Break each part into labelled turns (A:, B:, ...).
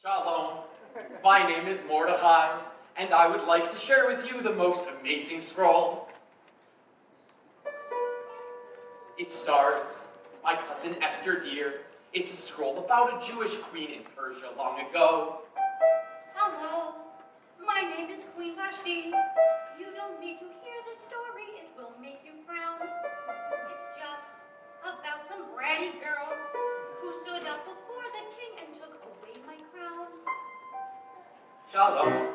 A: Shalom. My name is Mordechai, and I would like to share with you the most amazing scroll. It stars my cousin Esther dear. It's a scroll about a Jewish queen in Persia long ago.
B: Hello, my name is Queen Vashti. You don't need to hear this story, it will make you frown. It's just about some bratty girl who stood up before the king and took away my crown.
C: Shalom.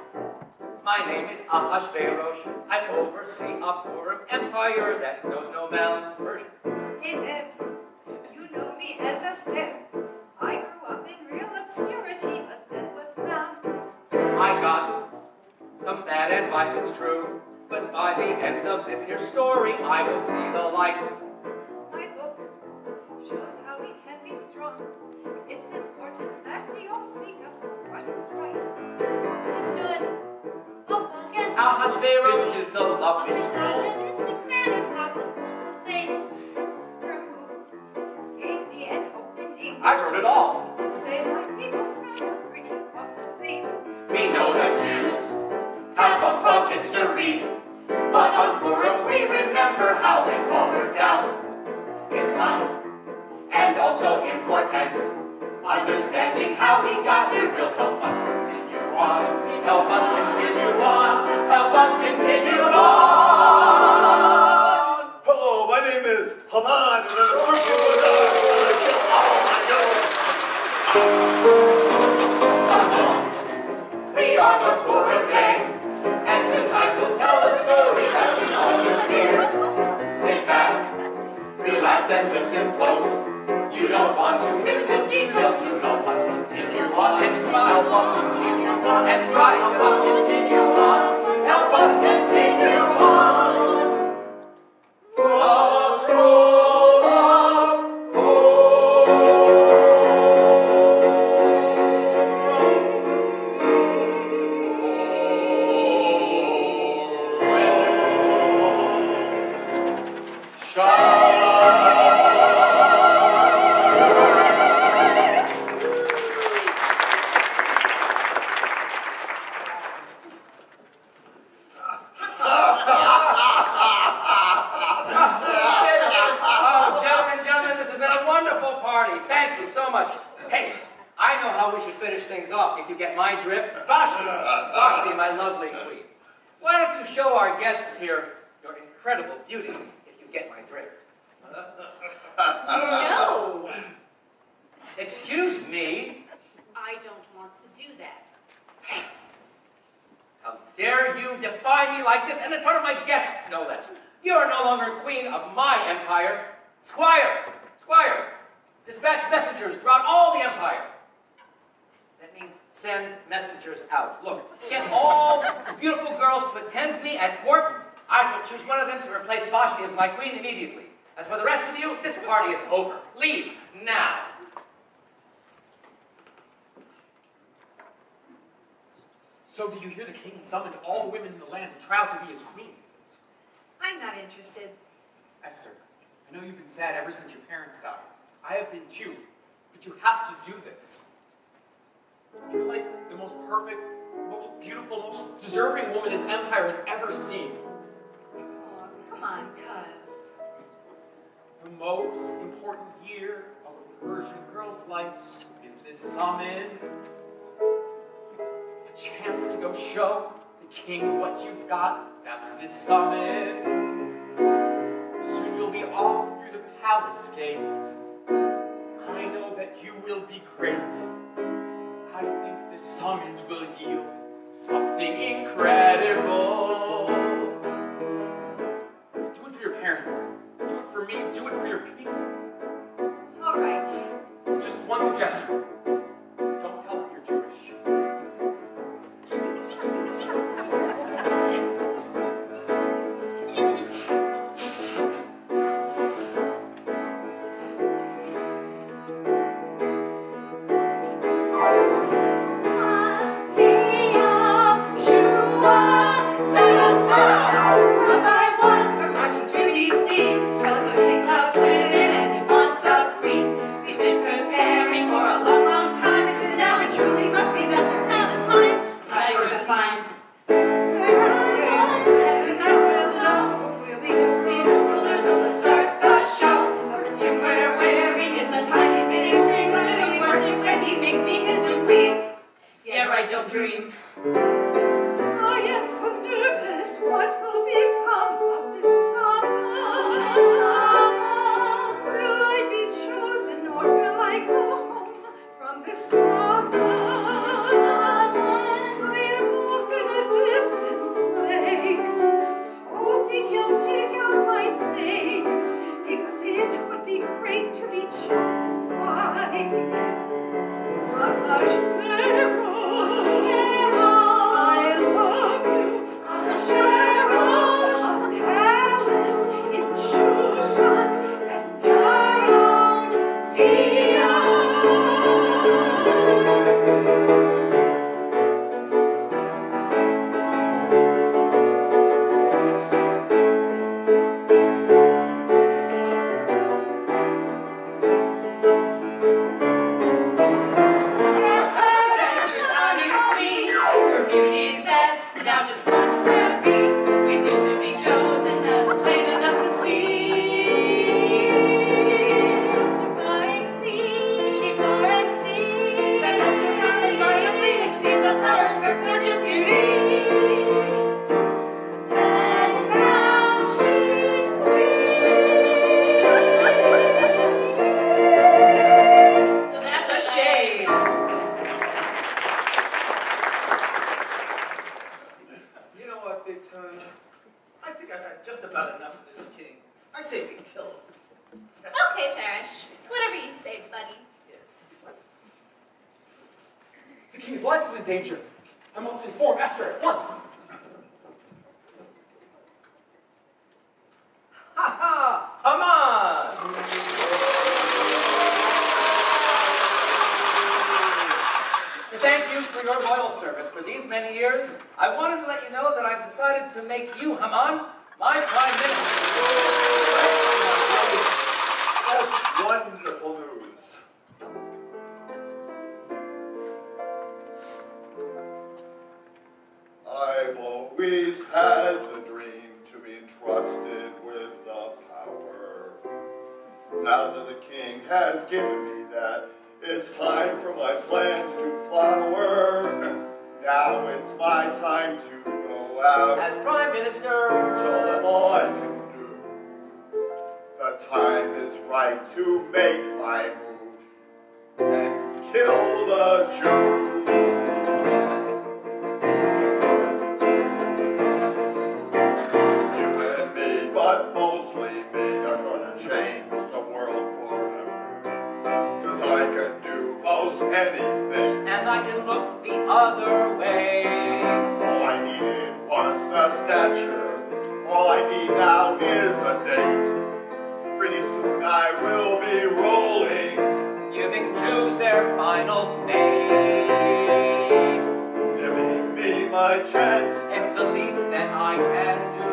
C: My name is Achashverosh. I oversee a Purim empire that knows no bounds. Persian.
D: Hey there. You know me as Esther. I grew up in real obscurity, but then was found.
C: I got some bad advice, it's true. But by the end of this here story, I will see the light.
D: My book shows how we can be strong. It's important that we all speak up for what is right.
B: He stood up against
C: Achashverosh.
A: This is a lovely
B: a
A: scroll.
B: misogynistic man impossible to say.
D: Gave me an opening
A: I wrote it all.
D: to save my people from a pretty awful fate.
E: We know the Jews have a fraught history, but on Purim we remember how it all worked out. It's fun and also important. Understanding how we got here will help us continue on. Help us continue on. Help us continue on.
F: Hello, my name is Haman, and I'm a person who
E: We are the Purim gang, and tonight we'll tell the story that we all just hear. Sit back, relax, and listen close. You don't want to miss a detail to help us continue on. And help us continue on. And try, help us continue on. Help us continue on. The Scroll of
C: if you get my drift. Vashti, my lovely queen. Why don't you show our guests here your incredible beauty, if you get my drift?
B: No,
C: Excuse me.
B: I don't want to do that. Thanks.
C: How dare you defy me like this, and in front of my guests, no less. You are no longer queen of my empire. Squire, dispatch messengers throughout all the empire. That means send messengers out. Look, get all the beautiful girls to attend me at court. I shall choose one of them to replace Vashti as my queen immediately. As for the rest of you, this party is over. Leave now.
A: So do you hear the king summoned all the women in the land to try out to be his queen?
D: I'm not interested.
A: Esther, I know you've been sad ever since your parents died. I have been too, but you have to do this. You're like the most perfect, most beautiful, most deserving woman this empire has ever seen.
D: Oh, come on, cuz.
A: The most important year of a Persian girl's life is this summons. A chance to go show the king what you've got. That's this summons. Soon you'll be off through the palace gates. I know that you will be great. I think this summons will yield something incredible. Do it for your parents. Do it for me. Do it for your people.
D: All right.
A: Just one suggestion. Don't tell them you're Jewish.
B: Shua.
C: right, don't dream.
D: I am so nervous. What will become of this summer? Will I be chosen or will I go home from this summer? I am off in a distant place, hoping you'll pick out my face, because it would be great to be chosen by Achashverosh. I love you, Achashverosh, palace in Shushan and Zion,
G: Okay, Teresh. Whatever you say, buddy.
A: The king's life is in danger. I must inform Esther at once.
C: Ha ha! Haman! To thank you for your loyal service for these many years, I wanted to let you know that I've decided to make you, Haman, my prime minister.
F: That's wonderful news. I've always had the dream to be entrusted with the power. Now that the king has given me that, it's time for my plans to flower. Now it's my time to go out.
C: As prime minister,
F: Show them all I can do. The time is right to make my move and kill the Jews. You and me, but mostly me, are gonna change the world forever. 'Cause I can do most anything.
C: and I can look the other way.
F: All I needed was the stature. All I need now is a date. Pretty soon I will be rolling,
C: Giving Jews their final fate.
F: giving me my chance.
C: It's the least that I can do.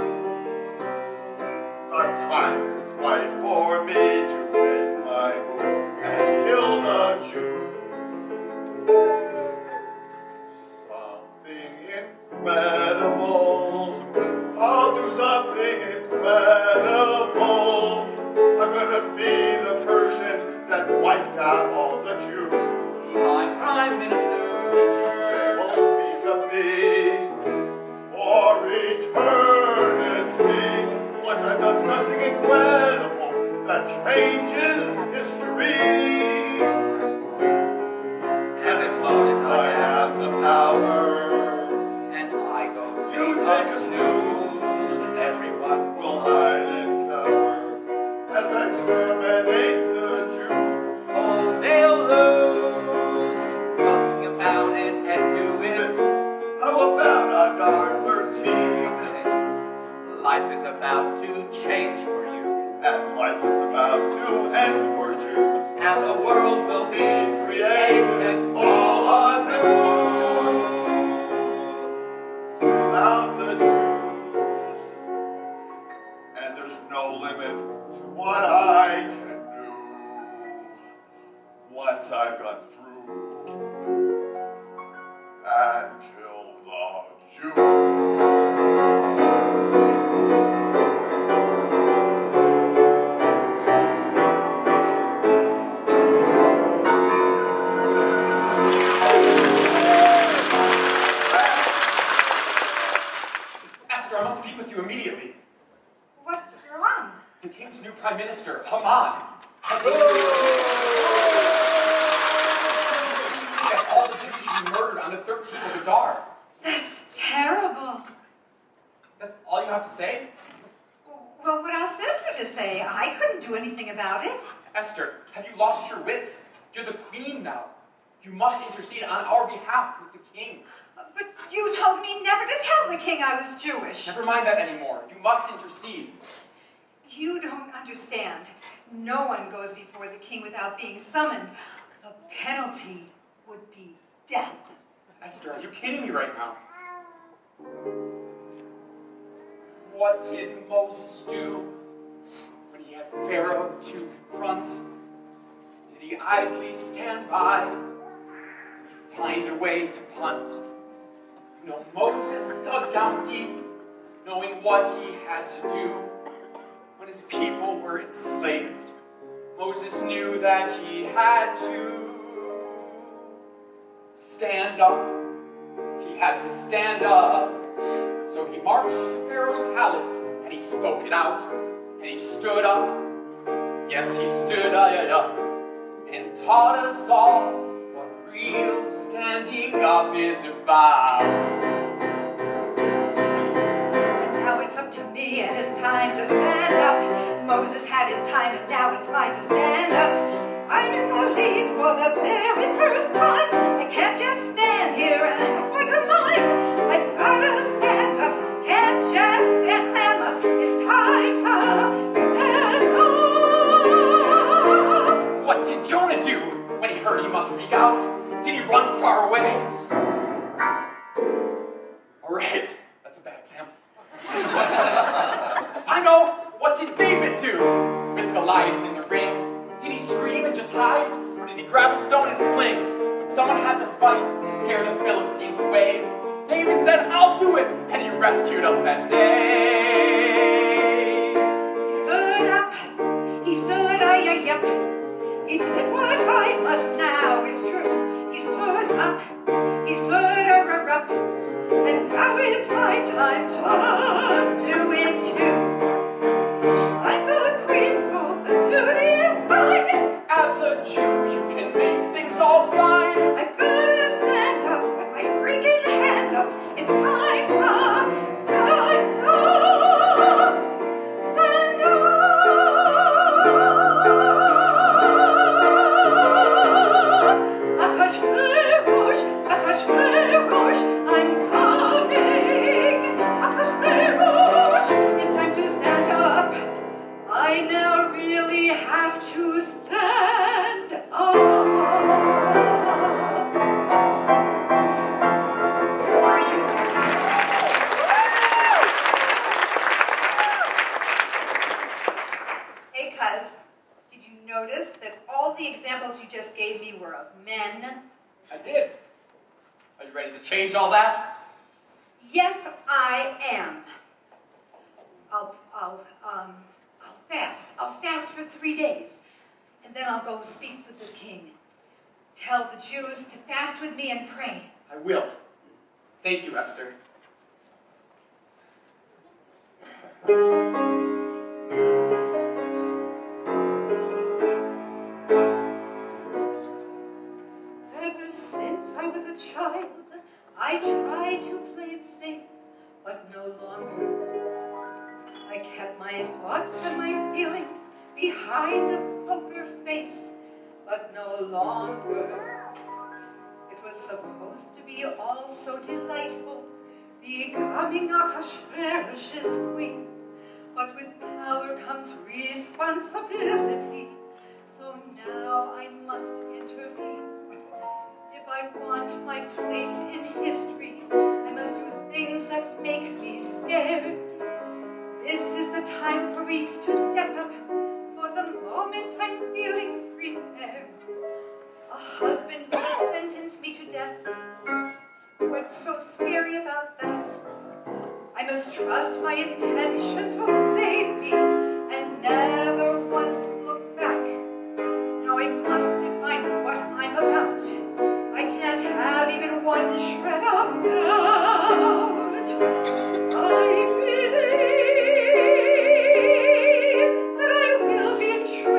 F: The time is right for me to make my move and kill the Jew. Something incredible. I'll do something incredible. I'm gonna be the Persian that wiped out all the Jews.
C: My prime minister.
F: They won't speak of me for eternity. Once I've done something incredible that changes history.
C: And as long as I
F: have the power,
C: and I go
F: you
C: to
F: take a
C: the
F: snooze,
C: everyone
F: will hide and cover as I exterminate the Jews.
C: Oh, they'll lose. Something about it and do it.
F: How about Adar 13?
C: Life is about to change for you.
F: And life is about to end for Jews.
C: And the world will be
F: Created all anew. Without the Jews. And there's no limit to what I can do once I've gone through and killed the Jews.
A: Haman. That all the Jews should be murdered on the 13th of Adar.
D: That's terrible.
A: That's all you have to say?
D: Well, what else is there to say? I couldn't do anything about it.
A: Esther, have you lost your wits? You're the queen now. You must intercede on our behalf with the king.
D: But you told me never to tell the king I was Jewish.
A: Never mind that anymore. You must intercede.
D: You don't understand. No one goes before the king without being summoned. The penalty would be death.
A: Esther, are you kidding me right now? What did Moses do when he had Pharaoh to confront? Did he idly stand by? Did he find a way to punt? No, Moses dug down deep, knowing what he had to do. When his people were enslaved, Moses knew that he had to stand up. He had to stand up. So he marched to Pharaoh's palace, and he spoke it out, and he stood up. Yes, he stood up, and taught us all what real standing up is about.
D: And now it's up to me, and it's time to stand up. Moses had his time, and now it's mine to stand up. I'm in the lead for the very first time. I can't just stand here and act like a mime. I've gotta stand up, can't just clam up. It's time to stand up.
A: What did Jonah do when he heard he must speak out? Did he run far away? All right, that's a bad example. I know. What did David do with Goliath in the ring? Did he scream and just hide? Or did he grab a stone and fling? When someone had to fight to scare the Philistines away, David said, I'll do it, and he rescued us that day.
D: He stood up, he stood up. He did what I must now is true. He stood up, he stood up. And now it's my time to do it too. I'm the queen, so the duty is mine.
A: As a Jew, you can make things all fine.
D: I've gotta stand up with my freaking hand up. It's time to stand up. Achashverosh, Achashverosh, I'm coming. Achashverosh, it's time to stand up. I now really have to stand up. Hey, cuz, did you notice that all the examples you just gave me were of men?
A: I did. Are you ready to change all that?
D: Yes, I am. I'll fast. I'll fast for 3 days. And then I'll go speak with the king. Tell the Jews to fast with me and pray.
A: I will. Thank you, Esther.
D: Ever since I was a child, I tried to play it safe, but no longer. I kept my thoughts and my feelings behind a poker face, but no longer. It was supposed to be all so delightful, becoming Achashverosh's queen. But with power comes responsibility, so now I must intervene. If I want my place in history, I must do things that make me scared. This is the time for me to step up. For the moment I'm feeling prepared. A husband will sentence me to death. What's so scary about that? I must trust my intentions will save me and never once look back. Now I must define what I'm about. I can't have even one shred of doubt. I believe that I will be true.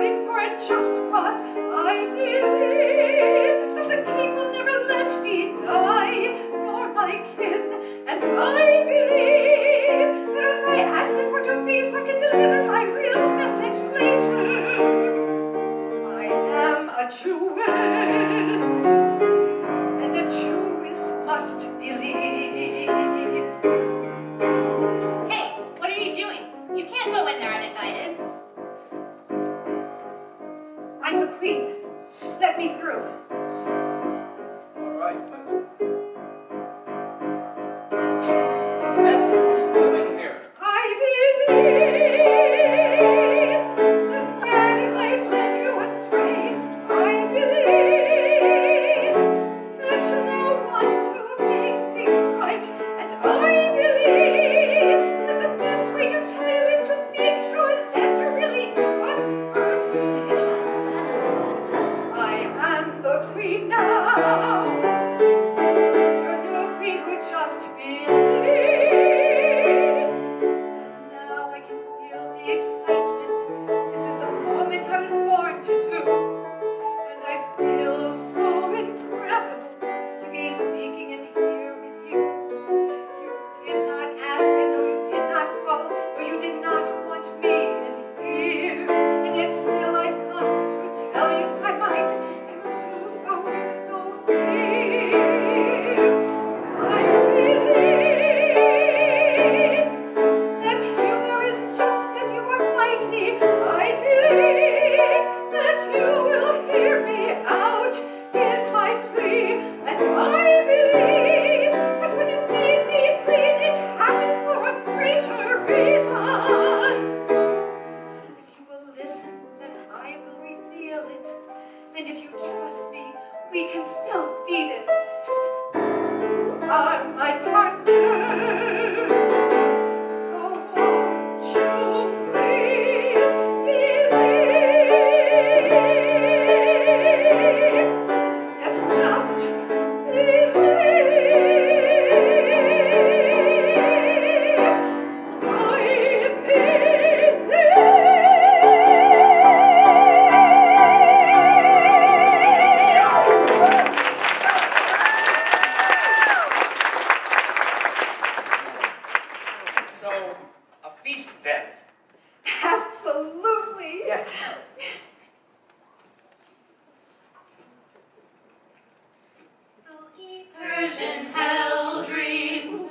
B: in hell dream.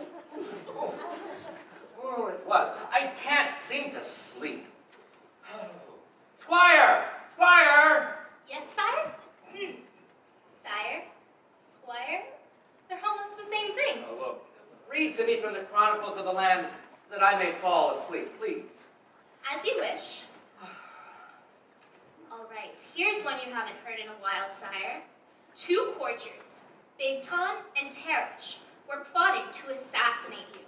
C: Oh, it was. I can't seem to sleep. Squire! Squire!
G: Yes, sire? Sire? Squire? They're almost the same thing.
C: Oh, look, read to me from the Chronicles of the Land so that I may fall asleep, please.
G: As you wish. All right, here's one you haven't heard in a while, sire. 2 courtiers, Bigtan and Teresh, were plotting to assassinate you.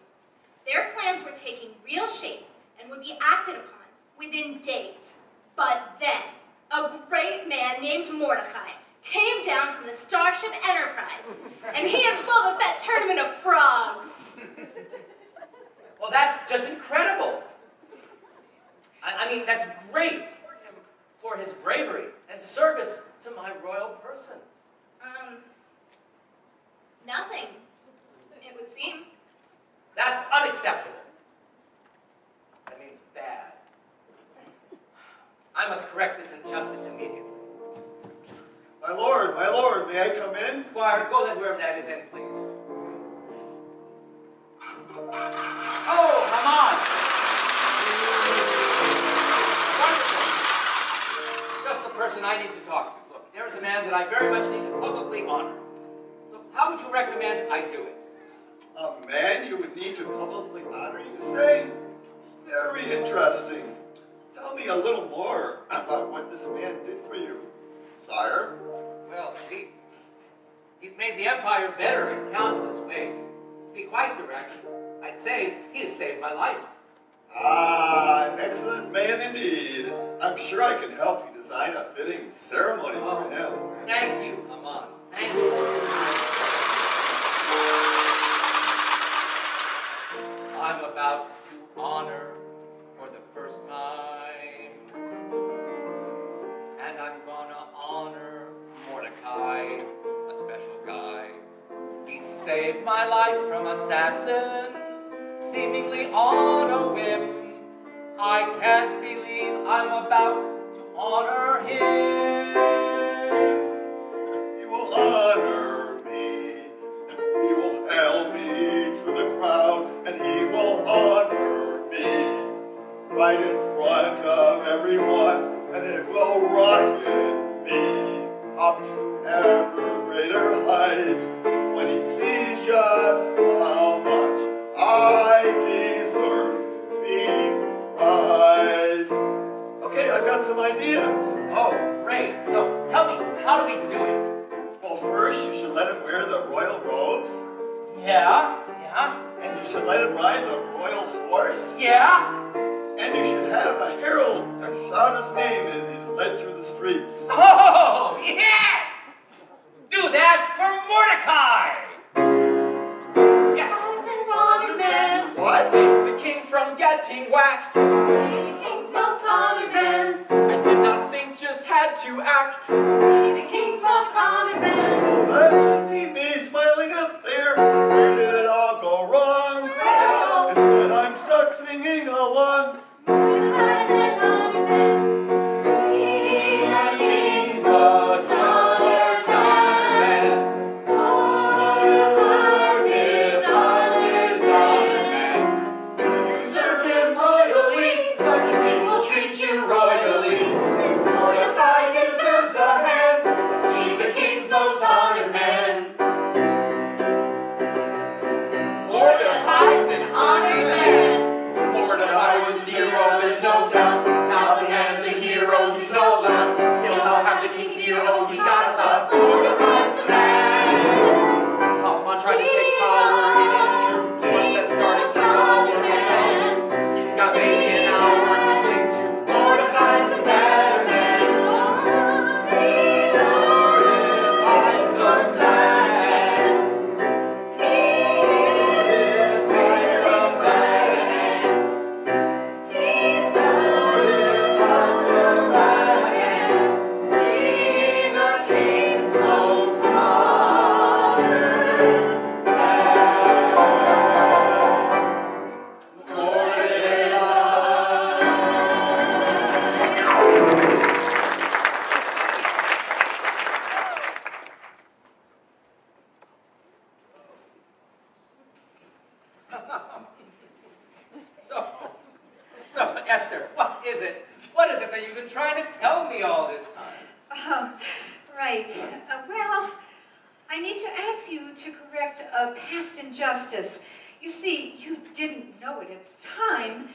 G: Their plans were taking real shape and would be acted upon within days. But then, a great man named Mordechai came down from the Starship Enterprise, and he and Boba Fett turned him into frogs.
C: Well, that's just incredible. I mean, that's great for his bravery and service to my royal person.
G: Nothing, it would seem.
C: That's unacceptable. That means bad. I must correct this injustice immediately.
F: My lord, may I come in?
C: Squire, go let whoever that is in, please. Oh, Haman! Wonderful. Just the person I need to talk to. Look, there is a man that I very much need to publicly honor. So how would you recommend I do it?
F: A man you would need to publicly honor, you say? Very interesting. Tell me a little more about what this man did for you, sire.
C: Well, he's made the Empire better in countless ways. To be quite direct, I'd say he has saved my life.
F: Ah, an excellent man indeed. I'm sure I can help you design a fitting ceremony for him.
C: Thank you, Haman. Thank you. I'm about to honor for the first time, and I'm gonna honor Mordechai, a special guy. He saved my life from assassins, seemingly on a whim. I can't believe I'm about to honor him.
F: He will honor me. He will hail me to the crowd, and he will honor me right in front of everyone, and it will rocket me up to ever greater heights when he sees just how much I deserve to be prized. Okay, I've got some ideas.
C: Oh, great. So tell me, how do we do it?
F: Well, first you should let him wear the royal robes.
C: Yeah.
F: And you should let him ride the royal horse.
C: Yeah.
F: And you should have a herald shout his name as he's led through the streets.
C: Oh, yes! Do that for Mordechai! Yes!
B: Honored man,
F: What?
A: Save the king from getting whacked.
B: the king's most honored man.
A: I did not think, just had to act.
B: See the king's most honored man.
F: Oh, that should be me smiling up there. Where did it all go wrong? Instead I'm stuck singing along.
B: Mordechai's an honored man. See the king's most honored man. Mordechai's is honored man.
F: You serve him royally, but you
C: is it? What is it that you've been trying to tell me all this time?
D: Right. Well, I need to ask you to correct a past injustice. You see, you didn't know it at the time,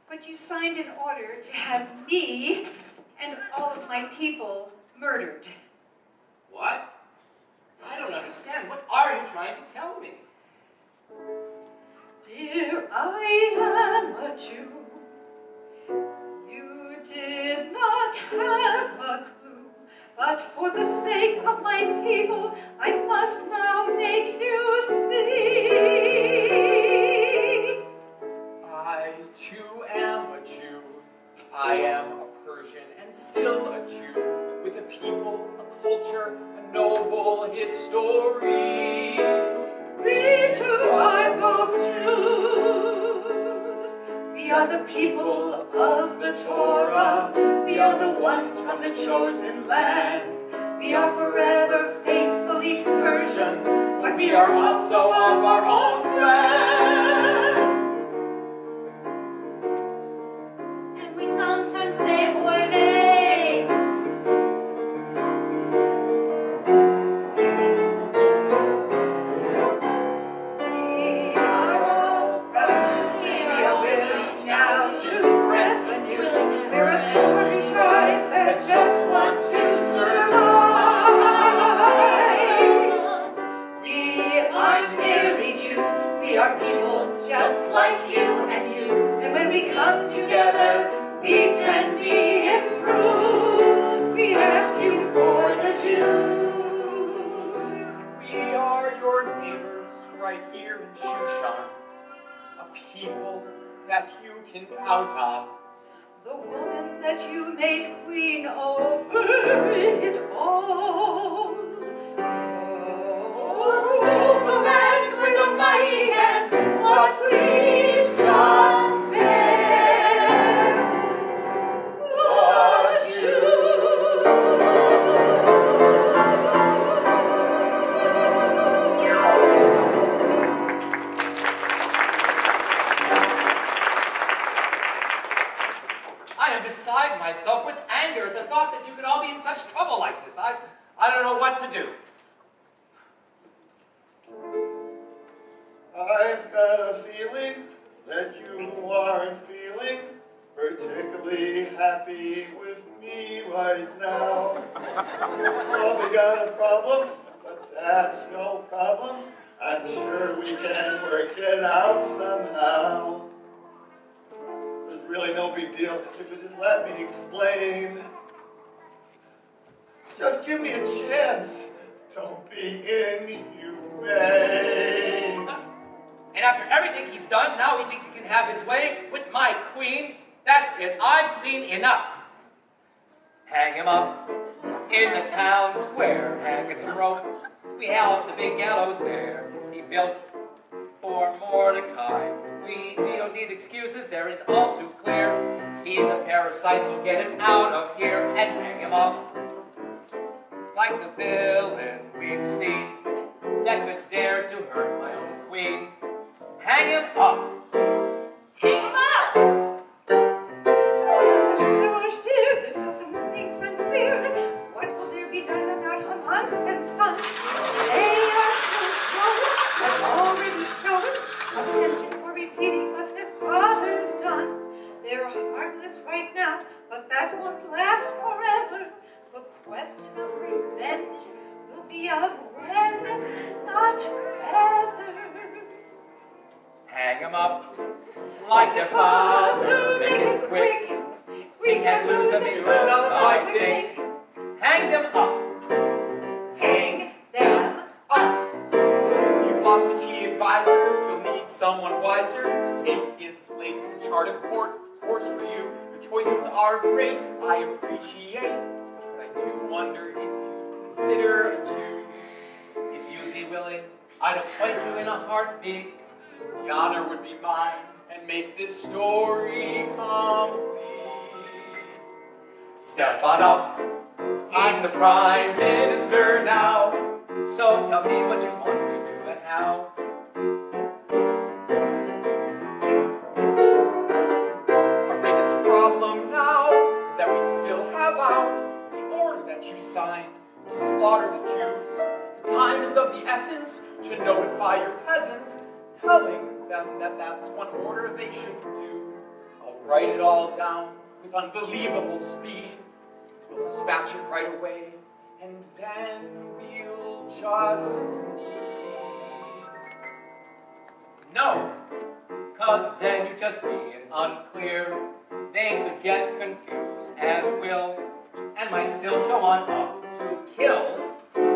D: but you signed an order to have me and all of my people murdered.
C: What? I don't understand. What are you trying to tell me?
D: Dear, I am a Jew. You did not have a clue, but for the sake of my people, I must now make you see.
A: I too am a Jew. I am a Persian and still a Jew, with a people, a culture, a noble history.
D: We too are both Jews. We are the people of the Torah. We are the ones from the chosen land. We are forever faithfully Persians, but we are also of our own clan.
B: And we sometimes say, oy vey.
D: We are all brothers. We are willing now to spread the news. We're a story tribe that just wants to survive. We aren't merely Jews. We are people just like you and you. And when we come together, we can be improved. We ask you for the Jews.
A: We are your neighbors right here in Shushan, a people that you can count on.
D: The woman that you made queen over it all. So rule the land with a mighty hand, but please just spare the Jews.
C: I am beside myself with anger at the thought that you could all be in such trouble like this. I don't know what to do.
F: I've got a feeling that you aren't feeling particularly happy with me right now. Probably got a problem, but that's no problem. I'm sure we can work it out somehow. There's really no big deal if you just let me explain. Just give me a chance. Don't be inhumane.
C: And after everything he's done, now he thinks he can have his way with my queen. That's it. I've seen enough. Hang him up in the town square. Hang some rope. We held the big gallows there. He built for Mordechai. We don't need excuses. There it's all too clear. He's a parasite, so get him out of here and hang him up. Like the villain we've seen that could dare to hurt my own queen. Hang him up!
B: Hang him up!
D: Achashverosh, dear, there's still some things unclear. What will there be done about Haman's and son? They are so strong, have already shown attention for repeating what their father's done. They're harmless right now, but that won't last forever. The question of revenge will be of when, not whether.
C: Hang him up like their father. Make it quick. We can't lose them soon enough, I think. Hang them up.
D: Hang them up.
A: You've lost a key advisor. You'll need someone wiser to take his place. Chart a course for you. Your choices are great. I appreciate. But I do wonder if you'd consider a Jew.
C: If you'd be willing, I'd appoint you in a heartbeat.
A: The honor would be mine and make this story complete. Step on up. He's the Prime Minister now.
C: So tell me what you want to do and how.
A: Our biggest problem now is of the essence to notify your peasants, telling them that that's one order they should do. I'll write it all down with unbelievable speed. We'll dispatch it right away, and then we'll just need...
C: No, cause then you're just being unclear. They could get confused and will, and might still go on up to kill,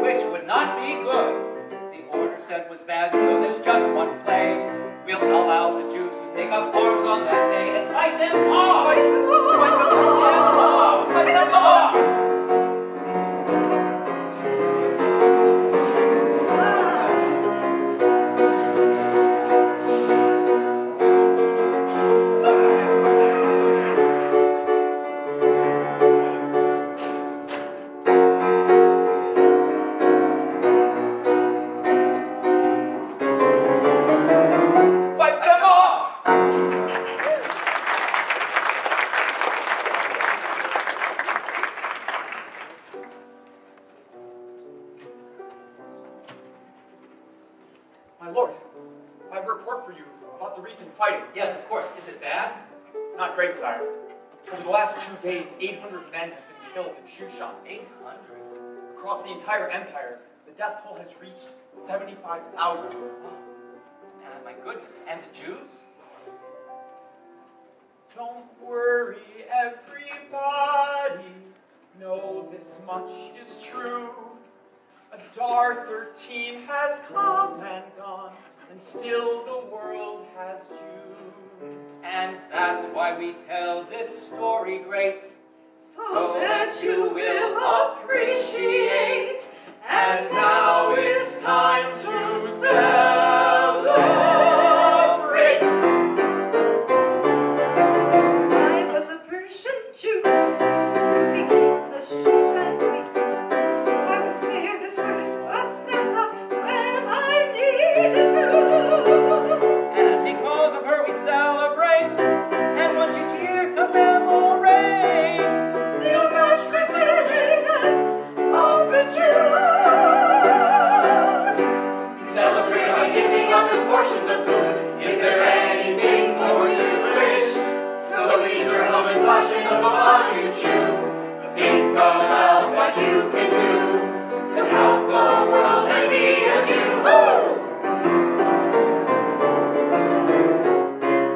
C: which would not be good. The order said was bad, so there's just one play. We'll allow the Jews to take up arms on that day and fight them off!
A: Fight them off!
C: Fight them off!
A: Fight them off!
C: Yes, of course. Is it bad?
A: It's not great, sire. Over the last 2 days, 800 men have been killed in Shushan.
C: 800?
A: Across the entire empire, the death toll has reached 75,000.
C: Oh, my goodness. And the Jews?
A: Don't worry, everybody. Know this much is true. Adar 13 has come and gone, and still the world has Jews.
C: And that's why we tell this story great,
D: so that you will appreciate. And now it's time to celebrate. I was a Persian Jew who became the Shushan Queen. I was spared his first, but stepped up when I needed to.
C: And because of her we celebrate, and once each year commemorate
D: the unmatched resilience of the Jews.
E: We celebrate by giving others portions of food. Is there anything more Jewish? So eat your hamantash and the while you chew. Think about what you can do to help the world and be a Jew. Woo!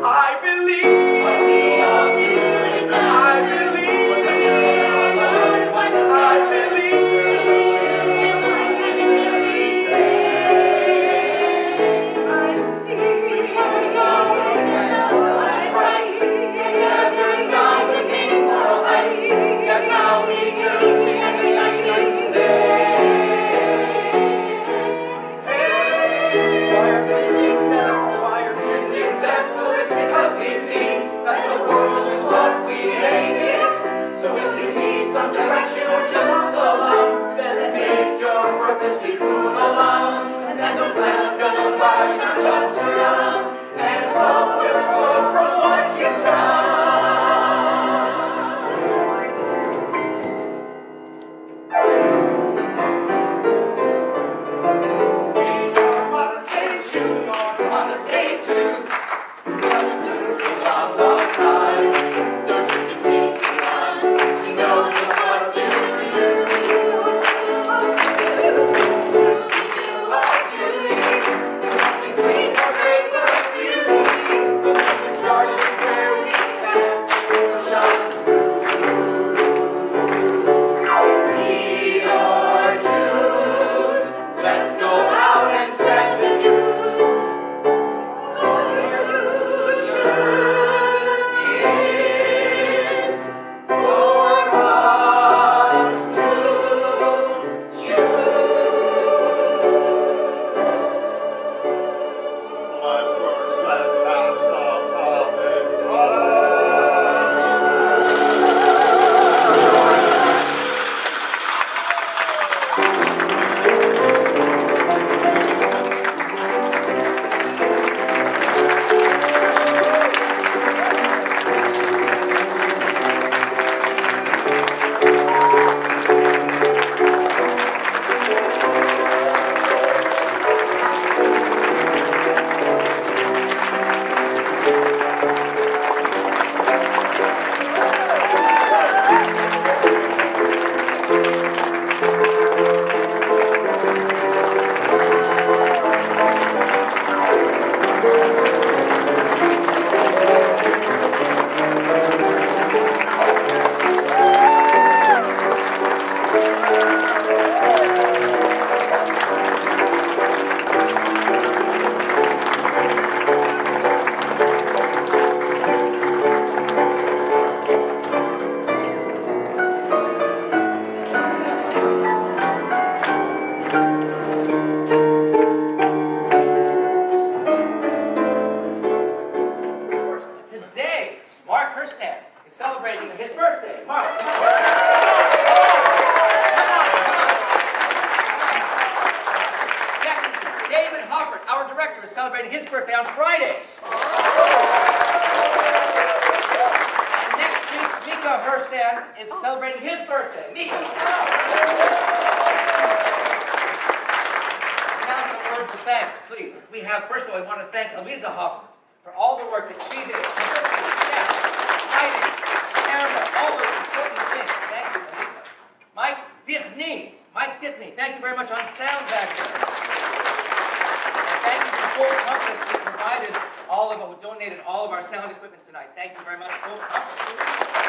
A: I believe.
E: What we all do in that.
A: I believe.
E: What the children of life find us
A: I
E: out.
A: believe.
E: That's how we Jews can unite today. Why are we successful? Why are we successful? It's because we see that the world is what we make it. So if you need some direction or just a lump, then make your purpose tikkun olam. And then the planet's gonna fly, not just around. And wealth will grow from what you've done.
C: Esther is celebrating his birthday on Friday. And next week, Micah Herstand is celebrating his birthday. Micah. Now some words of thanks, please. We have, first of all, I want to thank Hoffert for all the work that she did. Heidi, all those important things. Thank you, Elisa. Mike Dickney, thank you very much on sound back there. And thank you to Full Compass who provided who donated all of our sound equipment tonight. Thank you very much, Full Compass.